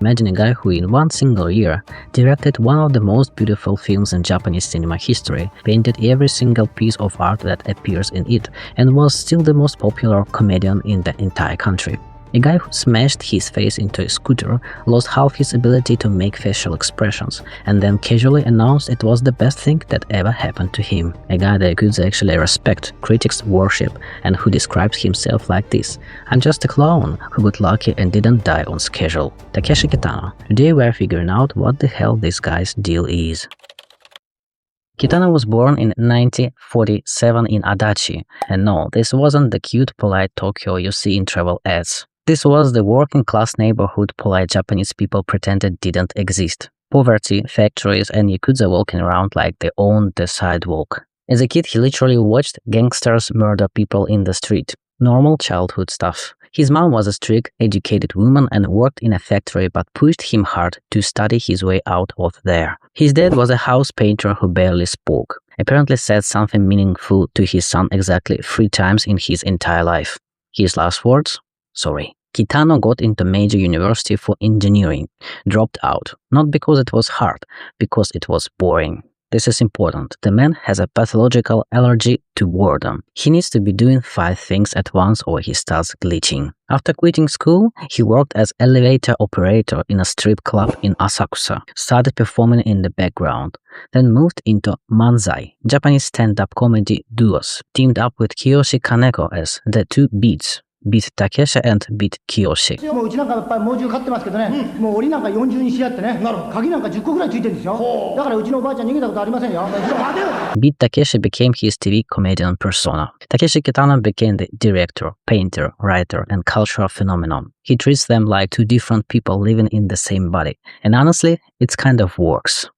Imagine a guy who in one single year directed one of the most beautiful films in Japanese cinema history, painted every single piece of art that appears in it, and was still the most popular comedian in the entire country. A guy who smashed his face into a scooter, lost half his ability to make facial expressions, and then casually announced it was the best thing that ever happened to him. A guy the yakuza actually respect, critics worship, and who describes himself like this: "I'm just a clown who got lucky and didn't die on schedule." Takeshi Kitano. Today we are figuring out what the hell this guy's deal is. Kitano was born in 1947 in Adachi, and no, this wasn't the cute, polite Tokyo you see in travel ads. This was the working-class neighborhood polite Japanese people pretended didn't exist. Poverty, factories, and yakuza walking around like they owned the sidewalk. As a kid, he literally watched gangsters murder people in the street. Normal childhood stuff. His mom was a strict, educated woman and worked in a factory but pushed him hard to study his way out of there. His dad was a house painter who barely spoke. Apparently said something meaningful to his son exactly 3 times in his entire life. His last words? Sorry. Kitano got into major university for engineering, dropped out, not because it was hard, because it was boring. This is important. The man has a pathological allergy to boredom. He needs to be doing 5 things at once or he starts glitching. After quitting school, he worked as elevator operator in a strip club in Asakusa, started performing in the background, then moved into Manzai, Japanese stand-up comedy duos, teamed up with Kiyoshi Kaneko as the 2 Beats. Beat Takeshi and Beat Kiyoshi. Beat Takeshi became his TV comedian persona. Takeshi Kitano became the director, painter, writer, and cultural phenomenon. He treats them like 2 different people living in the same body. And honestly, it kind of works.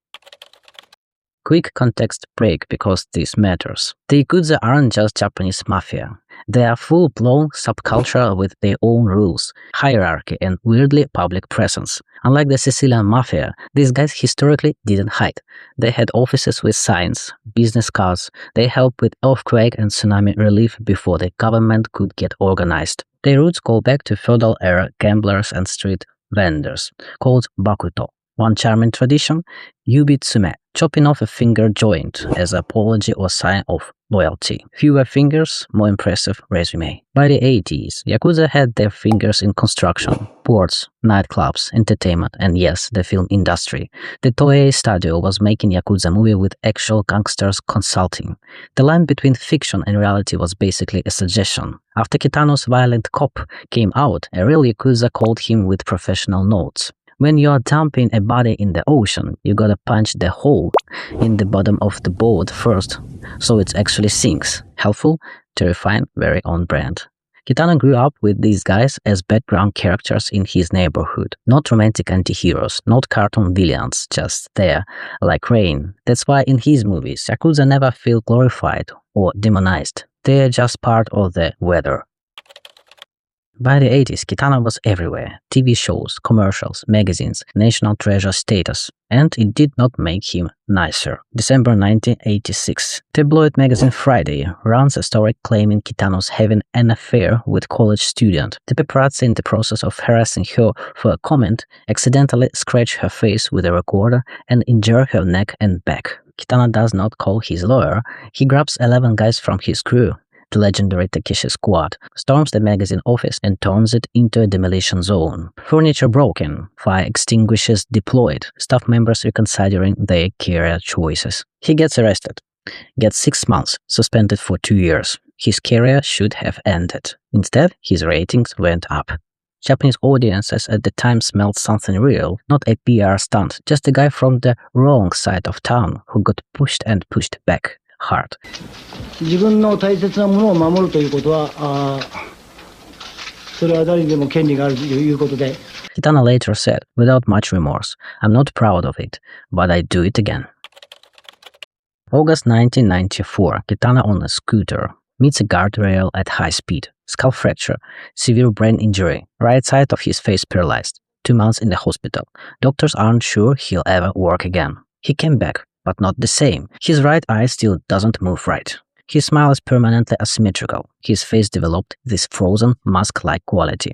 Quick context break because this matters. The yakuza aren't just Japanese mafia. They are full-blown subculture with their own rules, hierarchy, and weirdly public presence. Unlike the Sicilian mafia, these guys historically didn't hide. They had offices with signs, business cards, they helped with earthquake and tsunami relief before the government could get organized. Their roots go back to feudal-era gamblers and street vendors, called bakuto. One charming tradition, yubitsume, chopping off a finger joint as apology or sign of loyalty. Fewer fingers, more impressive resume. By the 80s, yakuza had their fingers in construction, ports, nightclubs, entertainment, and yes, the film industry. The Toei studio was making yakuza movie with actual gangsters consulting. The line between fiction and reality was basically a suggestion. After Kitano's Violent Cop came out, a real yakuza called him with professional notes. When you are dumping a body in the ocean, you gotta punch the hole in the bottom of the boat first, so it actually sinks. Helpful, terrifying, very on brand. Kitano grew up with these guys as background characters in his neighborhood. Not romantic anti-heroes, not cartoon villains, just there, like rain. That's why in his movies, yakuza never feel glorified or demonized. They're just part of the weather. By the 80s, Kitano was everywhere. TV shows, commercials, magazines, national treasure status. And it did not make him nicer. December 1986. Tabloid magazine Friday runs a story claiming Kitano's having an affair with college student. The paparazzi, in the process of harassing her for a comment, accidentally scratched her face with a recorder and injured her neck and back. Kitano does not call his lawyer. He grabs 11 guys from his crew, the legendary Takeshi Squad, storms the magazine office and turns it into a demolition zone. Furniture broken, fire extinguishers deployed, staff members reconsidering their career choices. He gets arrested, gets 6 months, suspended for 2 years. His career should have ended. Instead, his ratings went up. Japanese audiences at the time smelled something real, not a PR stunt, just a guy from the wrong side of town who got pushed and pushed back hard. Kitano later said, without much remorse, "I'm not proud of it, but I do it again." August 1994, Kitano on a scooter meets a guardrail at high speed, skull fracture, severe brain injury, right side of his face paralyzed, 2 months in the hospital. Doctors aren't sure he'll ever work again. He came back, but not the same. His right eye still doesn't move right. His smile is permanently asymmetrical. His face developed this frozen, mask-like quality.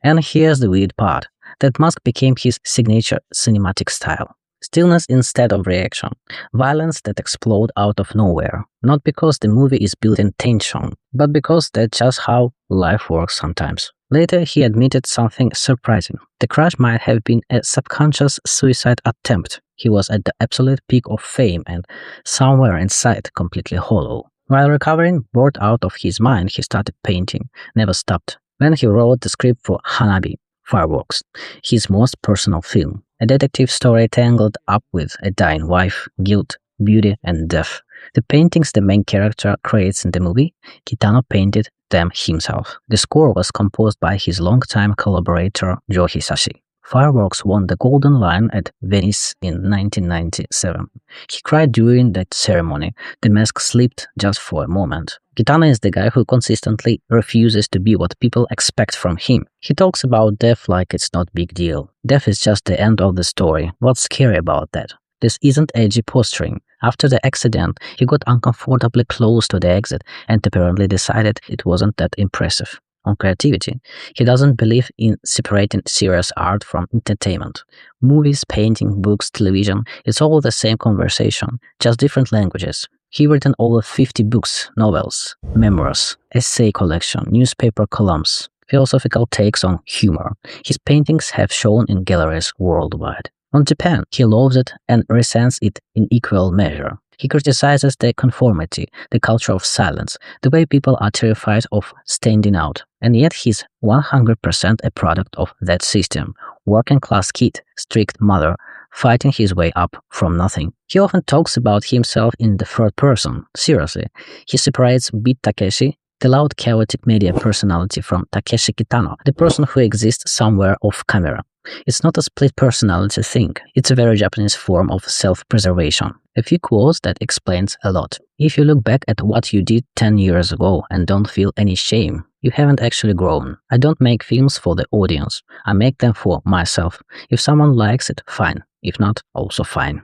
And here's the weird part. That mask became his signature cinematic style. Stillness instead of reaction. Violence that explode out of nowhere. Not because the movie is built in tension, but because that's just how life works sometimes. Later, he admitted something surprising. The crash might have been a subconscious suicide attempt. He was at the absolute peak of fame and somewhere inside completely hollow. While recovering, bored out of his mind, he started painting, never stopped. Then he wrote the script for Hana-bi, Fireworks, his most personal film. A detective story tangled up with a dying wife, guilt, beauty, and death. The paintings the main character creates in the movie, Kitano painted them himself. The score was composed by his longtime collaborator Joe Hisaishi. Fireworks won the Golden Lion at Venice in 1997. He cried during that ceremony. The mask slipped just for a moment. Kitano is the guy who consistently refuses to be what people expect from him. He talks about death like it's not a big deal. Death is just the end of the story. What's scary about that? This isn't edgy posturing. After the accident, he got uncomfortably close to the exit and apparently decided it wasn't that impressive. On creativity, he doesn't believe in separating serious art from entertainment. Movies, painting, books, television, it's all the same conversation, just different languages. He written over 50 books, novels, memoirs, essay collection, newspaper columns, philosophical takes on humor. His paintings have shown in galleries worldwide. On Japan, he loves it and resents it in equal measure. He criticizes the conformity, the culture of silence, the way people are terrified of standing out. And yet he's 100% a product of that system. Working-class kid, strict mother, fighting his way up from nothing. He often talks about himself in the third person. Seriously, he separates Beat Takeshi, the loud chaotic media personality, from Takeshi Kitano, the person who exists somewhere off camera. It's not a split personality thing, it's a very Japanese form of self-preservation. A few quotes that explains a lot. If you look back at what you did 10 years ago and don't feel any shame, you haven't actually grown. I don't make films for the audience, I make them for myself. If someone likes it, fine. If not, also fine.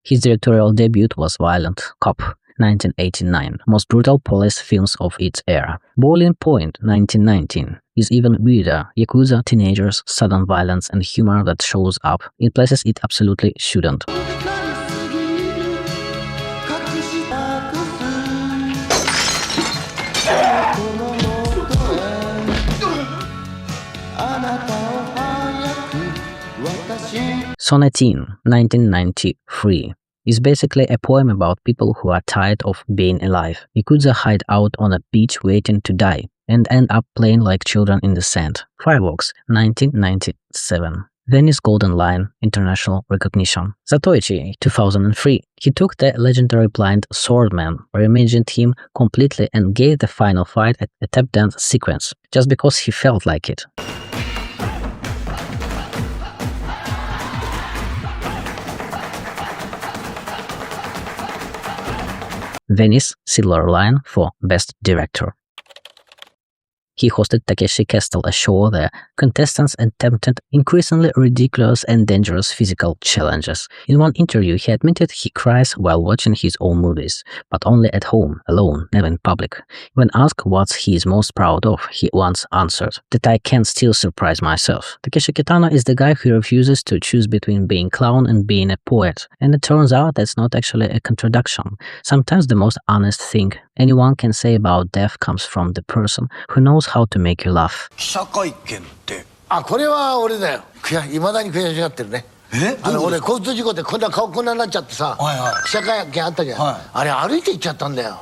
His directorial debut was Violent Cop, 1989, most brutal police films of its era. Boiling Point, 1919, is even weirder. Yakuza, teenagers, sudden violence and humor that shows up in places it absolutely shouldn't. Sonatine, 1993, is basically a poem about people who are tired of being alive. Yakuza hide out on a beach waiting to die and end up playing like children in the sand. Fireworks, 1997. Venice Golden Lion, international recognition. Zatoichi, 2003. He took the legendary blind swordman, reimagined him completely and gave the final fight a tap dance sequence, just because he felt like it. Venice Silver Lion for Best Director. He hosted Takeshi Castle, a show there. Contestants attempted increasingly ridiculous and dangerous physical challenges. In one interview, he admitted he cries while watching his own movies, but only at home, alone, never in public. When asked what he is most proud of, he once answered that I can still surprise myself. Takeshi Kitano is the guy who refuses to choose between being clown and being a poet, and it turns out that's not actually a contradiction. Sometimes the most honest thing anyone can say about death comes from the person who knows how to make you laugh. 記者会見って。これは俺だよ。未だに悔しがってるね。俺交通事故でこんな顔こんなになっちゃってさ、記者会見あったじゃん。あれ歩いて行っちゃったんだよ。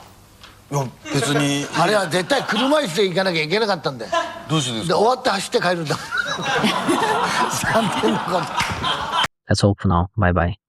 いや別に。あれは絶対車椅子で行かなきゃいけなかったんだよ。どうしてですか。で終わって走って帰るんだ。残念なこと。That's all for now. Bye bye.